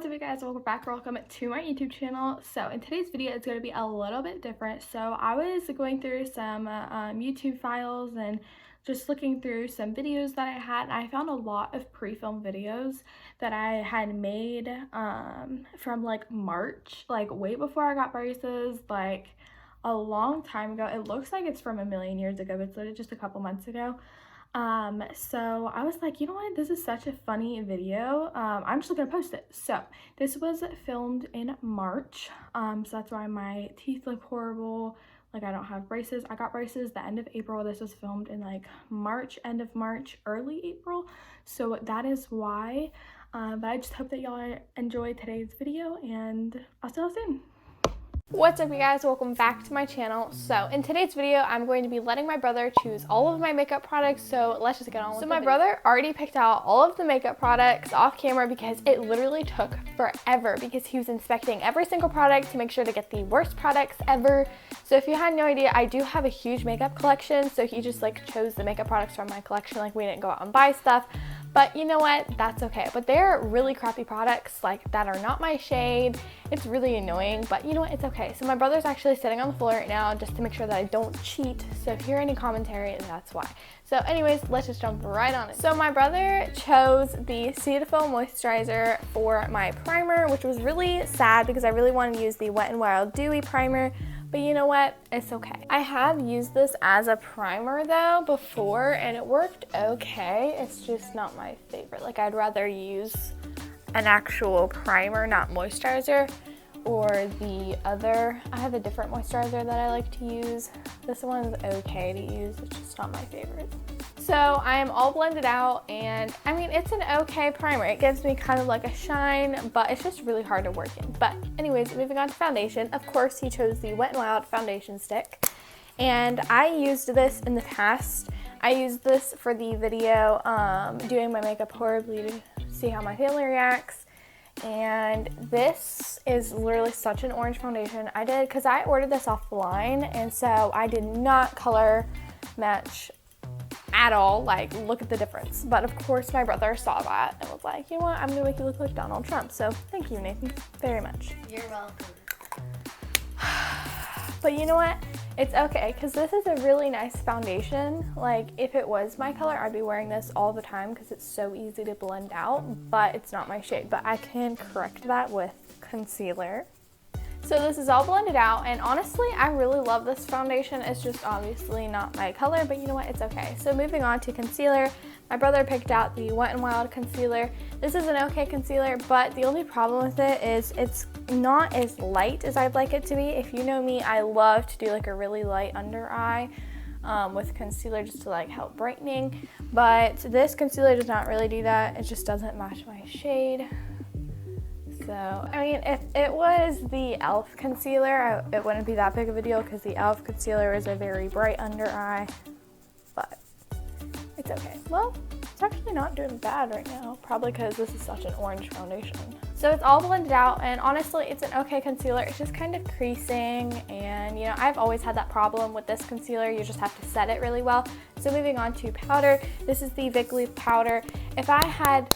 What's up, you guys? Welcome back or welcome to my YouTube channel. So in today's video, it's going to be a little bit different. So I was going through some YouTube files and just looking through some videos that I had. I found a lot of pre-filmed videos that I had made from like March, like way before I got braces, like a long time ago. It looks like it's from a million years ago, but it's literally just a couple months ago. So I was like, you know what, this is such a funny video, I'm just gonna post it. So this was filmed in March, so that's why my teeth look horrible, like I don't have braces. I got braces the end of April. This was filmed in like March, end of March, early April, so that is why. But I just hope that y'all enjoy today's video, and I'll see y'all soon. What's up, you guys? Welcome back to my channel. So in today's video, I'm going to be letting my brother choose all of my makeup products, so let's just get on with it. So my brother already picked out all of the makeup products off camera because it literally took forever because he was inspecting every single product to make sure to get the worst products ever. So if you had no idea, I do have a huge makeup collection, so he just like chose the makeup products from my collection. Like, we didn't go out and buy stuff. But you know what? That's okay. But they're really crappy products, like that are not my shade. It's really annoying, but you know what? It's okay. So my brother's actually sitting on the floor right now just to make sure that I don't cheat. So if you hear any commentary, that's why. So anyways, let's just jump right on it. So my brother chose the Cetaphil moisturizer for my primer, which was really sad because I really wanted to use the Wet n Wild Dewy primer. But you know what? It's okay. I have used this as a primer though before, and it worked okay. It's just not my favorite. Like, I'd rather use an actual primer, not moisturizer, or the other. I have a different moisturizer that I like to use. This one's okay to use. It's just not my favorite. So I am all blended out, and I mean, it's an okay primer. It gives me kind of like a shine, but it's just really hard to work in. But anyways, moving on to foundation. Of course, he chose the Wet n Wild foundation stick, and I used this in the past. I used this for the video doing my makeup horribly to see how my family reacts. And this is literally such an orange foundation. I did, because I ordered this offline, and so I did not color match at all. Like, look at the difference. But of course my brother saw that and was like, you know what, I'm gonna make you look like Donald Trump. So thank you, Nathan, very much. You're welcome. But you know what, it's okay, because this is a really nice foundation. Like, if it was my color, I'd be wearing this all the time because it's so easy to blend out, but it's not my shade. But I can correct that with concealer. So this is all blended out, and honestly, I really love this foundation. It's just obviously not my color, but you know what, it's okay. So moving on to concealer, my brother picked out the Wet n Wild concealer. This is an okay concealer, but the only problem with it is it's not as light as I'd like it to be. If you know me, I love to do like a really light under eye with concealer just to like help brightening, but this concealer does not really do that. It just doesn't match my shade. So, I mean, if it was the e.l.f. concealer, it wouldn't be that big of a deal because the e.l.f. concealer is a very bright under eye, but it's okay. Well, it's actually not doing bad right now, probably because this is such an orange foundation. So it's all blended out, and honestly, it's an okay concealer. It's just kind of creasing, and you know, I've always had that problem with this concealer. You just have to set it really well. So moving on to powder, this is the Big Leaf powder. If I had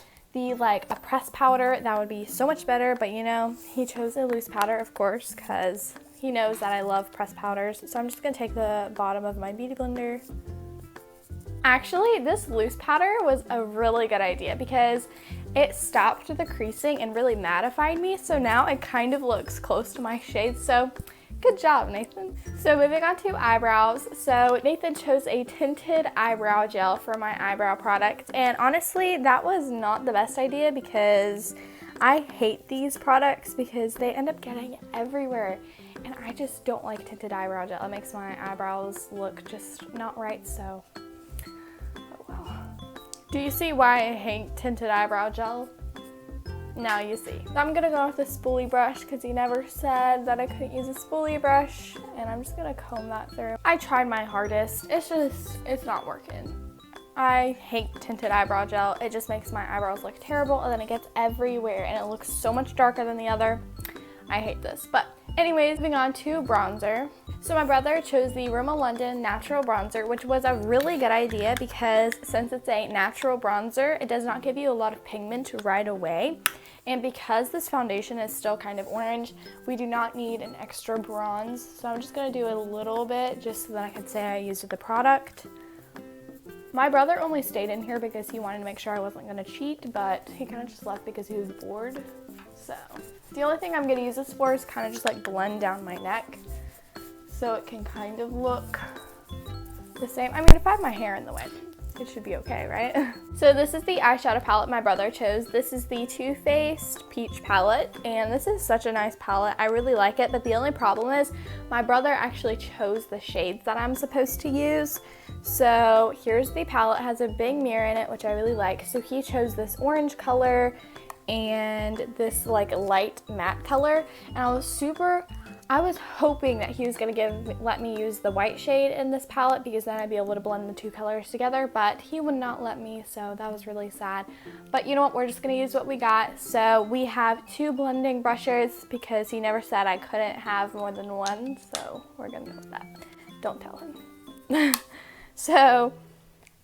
like a pressed powder, that would be so much better, but you know, he chose a loose powder, of course, because he knows that I love pressed powders. So I'm just gonna take the bottom of my beauty blender. Actually, this loose powder was a really good idea because it stopped the creasing and really mattified me, so now it kind of looks close to my shade. So good job, Nathan. So moving on to eyebrows. So Nathan chose a tinted eyebrow gel for my eyebrow product. And honestly, that was not the best idea because I hate these products because they end up getting everywhere. And I just don't like tinted eyebrow gel. It makes my eyebrows look just not right, so oh well. Do you see why I hate tinted eyebrow gel? Now you see. I'm gonna go with the spoolie brush because he never said that I couldn't use a spoolie brush, and I'm just gonna comb that through. I tried my hardest. It's not working. I hate tinted eyebrow gel. It just makes my eyebrows look terrible, and then it gets everywhere, and it looks so much darker than the other. I hate this. But anyways, moving on to bronzer. So my brother chose the Rimmel London Natural Bronzer, which was a really good idea because since it's a natural bronzer, it does not give you a lot of pigment right away. And because this foundation is still kind of orange, we do not need an extra bronze. So I'm just gonna do a little bit just so that I can say I used the product. My brother only stayed in here because he wanted to make sure I wasn't gonna cheat, but he kind of just left because he was bored. So the only thing I'm gonna use this for is kind of just like blend down my neck so it can kind of look the same. I mean, if I have my hair in the way, it should be okay, right? So this is the eyeshadow palette my brother chose. This is the Too Faced Peach palette, and this is such a nice palette. I really like it, but the only problem is my brother actually chose the shades that I'm supposed to use. So here's the palette. It has a big mirror in it, which I really like. So he chose this orange color and this like light matte color, and I was hoping that he was gonna let me use the white shade in this palette because then I'd be able to blend the two colors together, but he would not let me, so that was really sad. But you know what, we're just gonna use what we got. So we have 2 blending brushes because he never said I couldn't have more than one, so we're gonna go with that. Don't tell him. So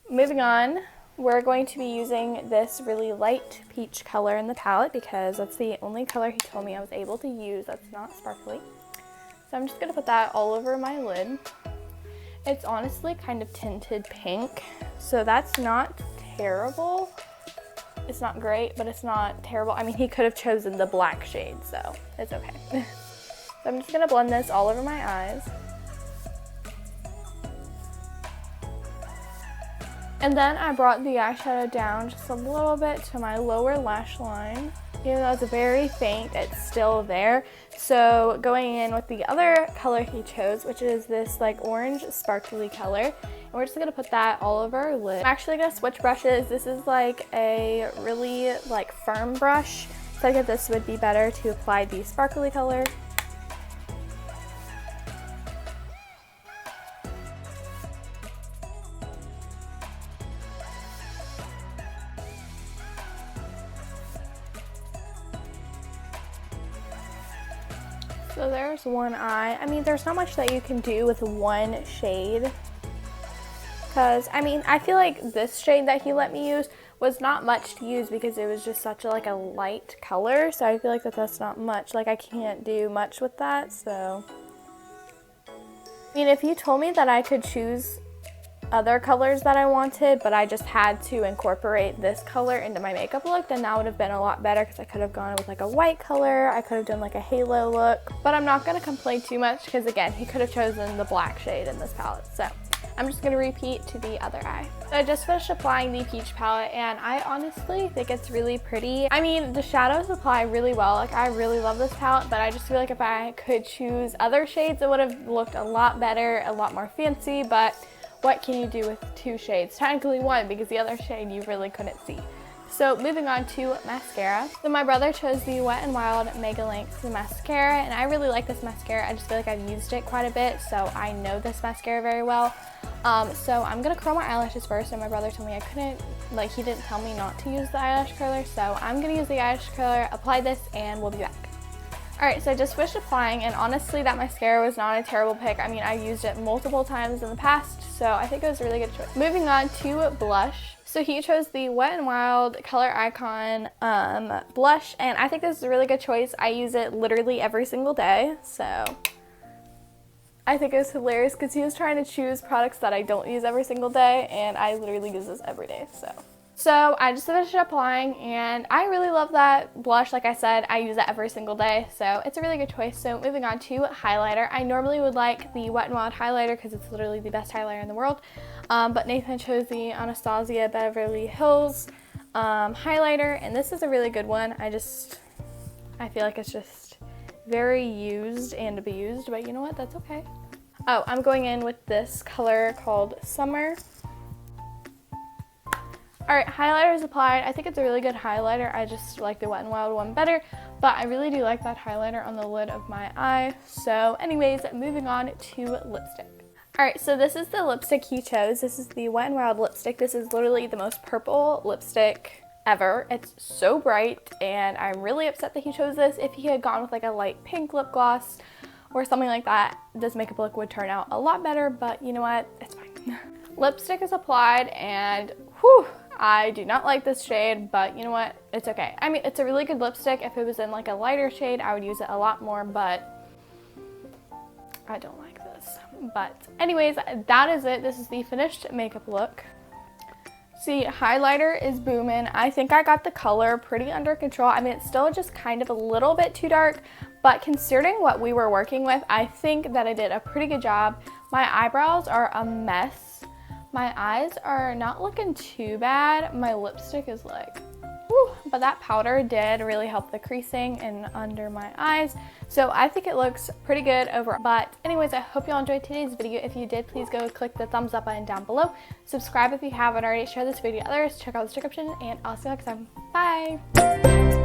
moving on, we're going to be using this really light peach color in the palette because that's the only color he told me I was able to use that's not sparkly. So I'm just gonna put that all over my lid. It's honestly kind of tinted pink, so that's not terrible. It's not great, but it's not terrible. I mean, he could have chosen the black shade, so it's okay. So I'm just gonna blend this all over my eyes. And then I brought the eyeshadow down just a little bit to my lower lash line. Even though it's very faint, it's still there. So going in with the other color he chose, which is this like orange sparkly color, and we're just gonna put that all over our lid. I'm actually gonna switch brushes. This is like a really like firm brush, so I think this would be better to apply the sparkly color. So there's one eye. I mean, there's not much that you can do with one shade. Because, I mean, I feel like this shade that he let me use was not much to use because it was just such a, like a light color. So I feel like that's not much. Like, I can't do much with that, so. I mean, if you told me that I could choose other colors that I wanted, but I just had to incorporate this color into my makeup look, then that would have been a lot better because I could have gone with like a white color. I could have done like a halo look, but I'm not going to complain too much because again, he could have chosen the black shade in this palette. So I'm just going to repeat to the other eye. So I just finished applying the peach palette and I honestly think it's really pretty. I mean, the shadows apply really well. Like, I really love this palette, but I just feel like if I could choose other shades, it would have looked a lot better, a lot more fancy, but what can you do with 2 shades? Technically 1 because the other shade you really couldn't see. So moving on to mascara. So my brother chose the Wet n Wild Mega Length mascara, and I really like this mascara. I just feel like I've used it quite a bit, so I know this mascara very well. So I'm gonna curl my eyelashes first, and my brother told me I couldn't, like he didn't tell me not to use the eyelash curler, so I'm gonna use the eyelash curler, apply this, and we'll be back. Alright, so I just finished applying, and honestly that mascara was not a terrible pick. I mean, I used it multiple times in the past, so I think it was a really good choice. Moving on to blush. So he chose the Wet n Wild Color Icon blush, and I think this is a really good choice. I use it literally every single day, so I think it was hilarious because he was trying to choose products that I don't use every single day, and I literally use this every day, So I just finished applying, and I really love that blush. Like I said, I use it every single day, so it's a really good choice. So moving on to highlighter. I normally would like the Wet n Wild highlighter because it's literally the best highlighter in the world, but Nathan chose the Anastasia Beverly Hills highlighter, and this is a really good one. I feel like it's just very used and abused, but you know what? That's okay. Oh, I'm going in with this color called Summer. Alright, highlighter is applied. I think it's a really good highlighter. I just like the Wet n Wild one better, but I really do like that highlighter on the lid of my eye. So anyways, moving on to lipstick. Alright, so this is the lipstick he chose. This is the Wet n Wild lipstick. This is literally the most purple lipstick ever. It's so bright, and I'm really upset that he chose this. If he had gone with like a light pink lip gloss or something like that, this makeup look would turn out a lot better, but you know what? It's fine. Lipstick is applied, and whew, I do not like this shade, but you know what? It's okay. I mean, it's a really good lipstick. If it was in like a lighter shade, I would use it a lot more, but I don't like this. But anyways, that is it. This is the finished makeup look. See, highlighter is booming. I think I got the color pretty under control. I mean, it's still just kind of a little bit too dark, but considering what we were working with, I think that I did a pretty good job. My eyebrows are a mess. My eyes are not looking too bad. My lipstick is like, whew, but that powder did really help the creasing and under my eyes. So I think it looks pretty good overall. But anyways, I hope y'all enjoyed today's video. If you did, please go click the thumbs up button down below. Subscribe if you haven't already. Share this video with others. Check out the description, and I'll see you next time. Bye!